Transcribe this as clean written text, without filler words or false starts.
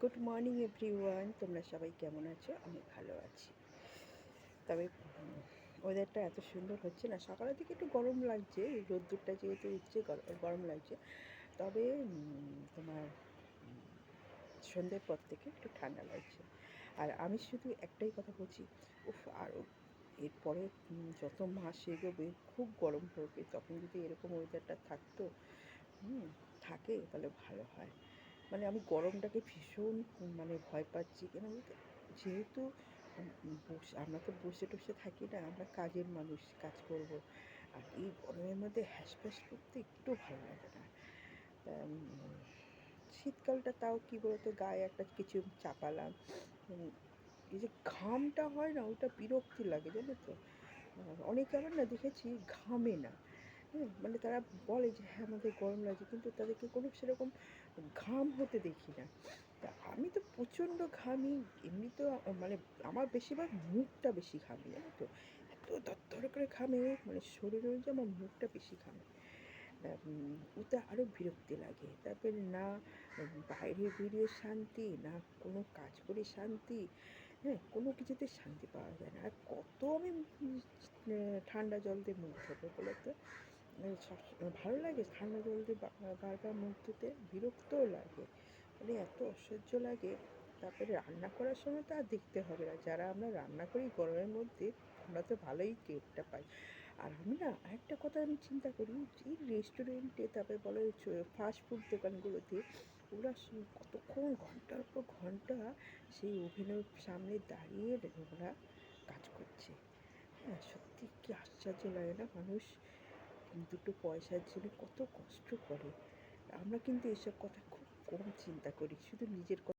Good morning everyone, তোমরা সবাই কেমন আছো? আমি ভালো আছি। তবে ওয়েদারটা এত সুন্দর হচ্ছে না, সকালের দিকে একটু গরম লাগছে, রোদ্দুরটা যেহেতু উঠছে গরম লাগছে। তবে তোমার সন্ধ্যের পর থেকে একটু ঠান্ডা লাগছে। আর আমি শুধু একটাই কথা বলছি, উফ, আরও এরপরে যত মাস এগোবে খুব গরম পড়বে, তখন যদি এরকম ওয়েদারটা থাকতো থাকে তাহলে ভালো হয়। মানে আমি গরমটাকে ভীষণ মানে ভয় পাচ্ছি, কেন বলতে, যেহেতু আমরা তো বসে টসে থাকি না, আমরা কাজের মানুষ, কাজ করব। আর এই গরমের মধ্যে হ্যাসপ্যাস করতে একটু ভালো লাগে না। তা শীতকালটা তাও কী বলতো, গায়ে একটা কিছু চাপালাম, এই যে ঘামটা হয় না, ওইটা বিরক্তি লাগে, জানো তো। অনেকে আবার না দেখেছি ঘামে না, মানে তারা বলে যে হ্যাঁ আমাদের গরম লাগছে, কিন্তু তাদেরকে কোনো সেরকম ঘাম হতে দেখি না। তা আমি তো প্রচণ্ড ঘামি, এমনিতেও মানে আমার বেশিরভাগ মুখটা বেশি ঘামে, জানো তো। এত দরদর করে ঘামে, মানে শরীর অনুযায়ী আমার মুখটা বেশি ঘামে। ওতে আরও বিরক্তি লাগে। তারপরে না বাইরে বেরিয়ে শান্তি, না কোনো কাজ করে শান্তি, হ্যাঁ, কোনো কিছুতে শান্তি পাওয়া যায় না। আর কত আমি ঠান্ডা জল দিয়ে মুখ ধোবো বলো তো। ভালো লাগে ঠান্ডা জল দিয়ে বারবার মুখ ধুতে, বিরক্তও লাগে, মানে এত অসহ্য লাগে। তারপরে রান্না করার সময় তো আর দেখতে হবে না, যারা আমরা রান্না করি গরমের মধ্যে, আমরা তো ভালোই টেরটা পাই। আর আমি না আরেকটা কথা আমি চিন্তা করি, যে রেস্টুরেন্টে, তারপরে বলো ফাস্ট ফুড দোকানগুলোতে, ওরা কতক্ষণ ঘন্টার পর ঘন্টা সেই ওভেনের সামনে দাঁড়িয়ে ওরা কাজ করছে। হ্যাঁ, সত্যি কি আশ্চর্য লাগে না, মানুষ দুটো পয়সার জন্য কত কষ্ট করে। আমরা কিন্তু এসব কথা খুব কম চিন্তা করি, শুধু নিজের কথা।